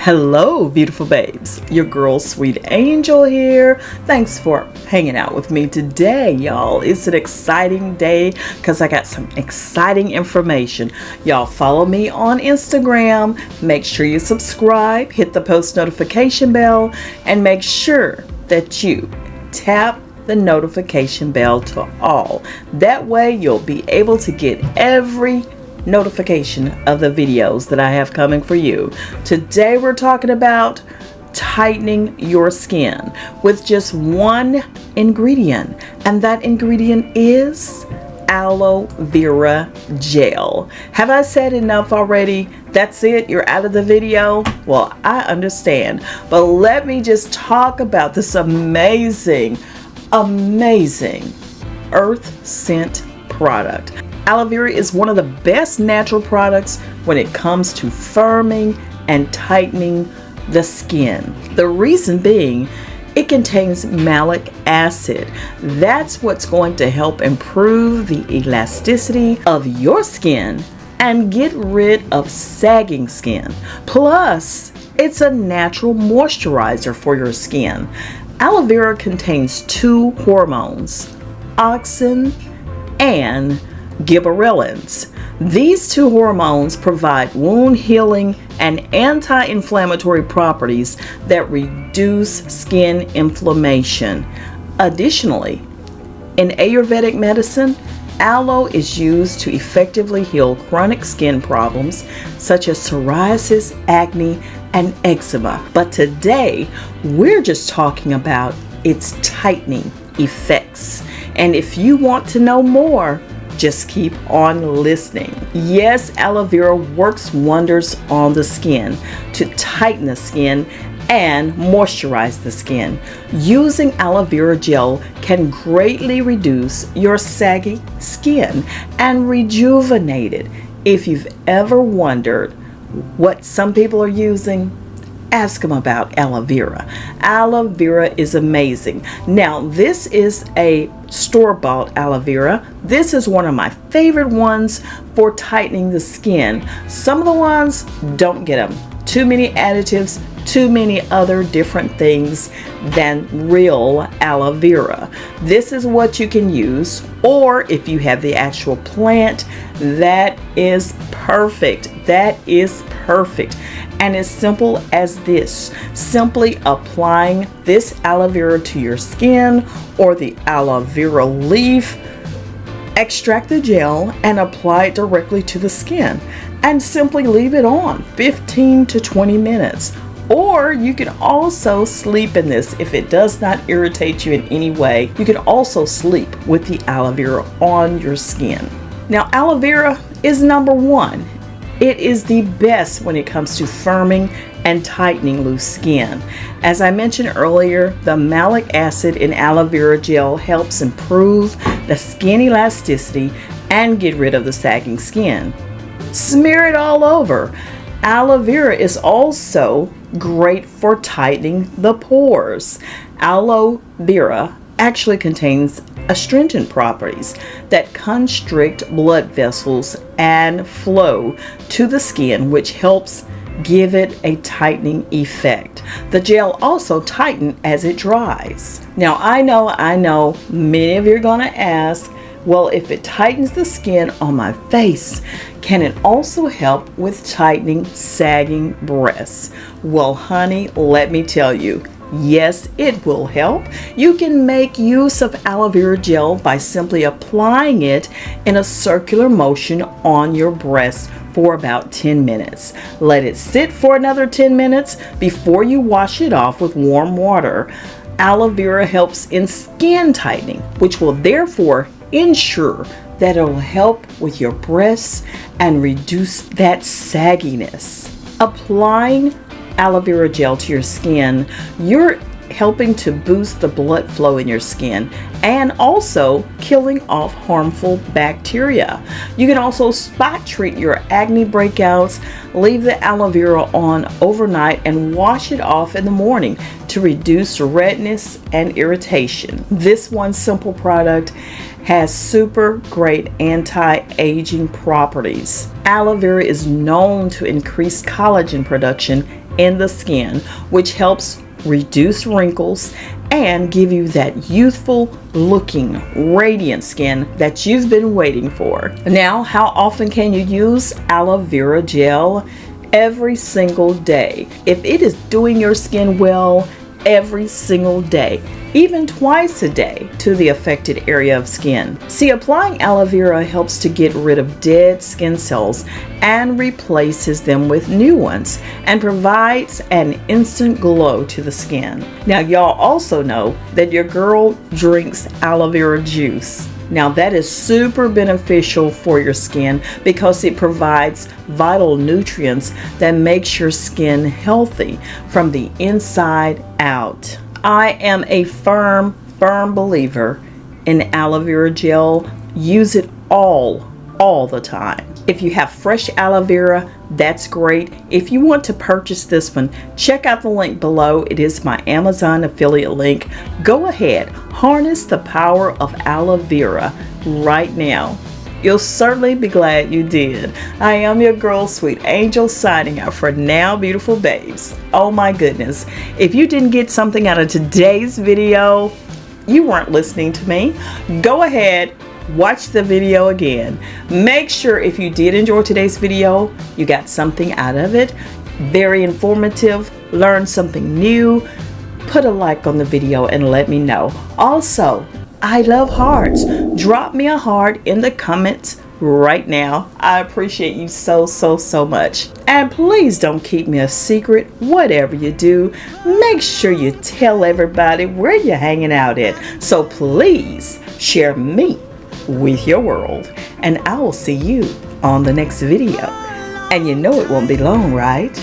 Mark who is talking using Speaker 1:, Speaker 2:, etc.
Speaker 1: Hello, beautiful babes. Your girl, Sweet Angel here. Thanks for hanging out with me today, y'all. It's an exciting day because I got some exciting information. Y'all follow me on Instagram. Make sure you subscribe, hit the post notification bell, and make sure that you tap the notification bell to all. That way you'll be able to get every notification of the videos that I have coming for you. Today we're talking about tightening your skin with just one ingredient, and that ingredient is aloe vera gel. Have I said enough already? That's it? You're out of the video? Well, I understand, but let me just talk about this amazing earth scent product. Aloe vera is one of the best natural products when it comes to firming and tightening the skin. The reason being, it contains malic acid. That's what's going to help improve the elasticity of your skin and get rid of sagging skin. Plus, it's a natural moisturizer for your skin. Aloe vera contains two hormones, Auxin and Gibberellins. These two hormones provide wound healing and anti-inflammatory properties that reduce skin inflammation. Additionally, in Ayurvedic medicine, aloe is used to effectively heal chronic skin problems such as psoriasis, acne, and eczema. But today, we're just talking about its tightening effects. And if you want to know more, just keep on listening. Yes, aloe vera works wonders on the skin to tighten the skin and moisturize the skin. Using aloe vera gel can greatly reduce your saggy skin and rejuvenate it. If you've ever wondered what some people are using, ask them about aloe vera. Aloe vera is amazing. Now, this is a store-bought aloe vera. This is one of my favorite ones for tightening the skin. Some of the ones, don't get them. Too many additives, too many other different things than real aloe vera. This is what you can use, or if you have the actual plant, that is perfect. That is perfect. And as simple as this, simply applying this aloe vera to your skin or the aloe vera leaf, extract the gel and apply it directly to the skin and simply leave it on 15 to 20 minutes. Or you can also sleep in this. If it does not irritate you in any way, you can also sleep with the aloe vera on your skin. Now, aloe vera is number one. It is the best when it comes to firming and tightening loose skin. As I mentioned earlier, the malic acid in aloe vera gel helps improve the skin elasticity and get rid of the sagging skin. Smear it all over. Aloe vera is also great for tightening the pores. Aloe vera actually contains astringent properties that constrict blood vessels and flow to the skin, which helps give it a tightening effect. The gel also tightens as it dries. Now, I know many of you are going to ask, well, if it tightens the skin on my face, can it also help with tightening sagging breasts? Well, honey, let me tell you, yes, it will help. You can make use of aloe vera gel by simply applying it in a circular motion on your breast for about 10 minutes. Let it sit for another 10 minutes before you wash it off with warm water. Aloe vera helps in skin tightening, which will therefore ensure that it will help with your breasts and reduce that sagginess. Applying aloe vera gel to your skin, you're helping to boost the blood flow in your skin and also killing off harmful bacteria. You can also spot treat your acne breakouts. Leave the aloe vera on overnight and wash it off in the morning to reduce redness and irritation. This one simple product has super great anti-aging properties. Aloe vera is known to increase collagen production in the skin, which helps reduce wrinkles and give you that youthful looking radiant skin that you've been waiting for. Now, how often can you use aloe vera gel? Every single day. If it is doing your skin well, every single day, even twice a day to the affected area of skin. See, applying aloe vera helps to get rid of dead skin cells and replaces them with new ones and provides an instant glow to the skin. Now, y'all also know that your girl drinks aloe vera juice. Now that is super beneficial for your skin because it provides vital nutrients that makes your skin healthy from the inside out. I am a firm believer in aloe vera gel. Use it all the time. If you have fresh aloe vera, that's great. If you want to purchase this one, check out the link below. It is my Amazon affiliate link. Go ahead, harness the power of aloe vera right now. You'll certainly be glad you did. I am your girl, Sweet Angel, signing out for now, beautiful babes. Oh my goodness. If you didn't get something out of today's video, you weren't listening to me. Go ahead, watch the video again. Make sure if you did enjoy today's video, you got something out of it. Very informative, learned something new. Put a like on the video and let me know. Also, I love hearts. Drop me a heart in the comments right now. I appreciate you so much. And please don't keep me a secret. Whatever you do, make sure you tell everybody where you're hanging out at. So please share me with your world. And I will see you on the next video. And you know it won't be long, right?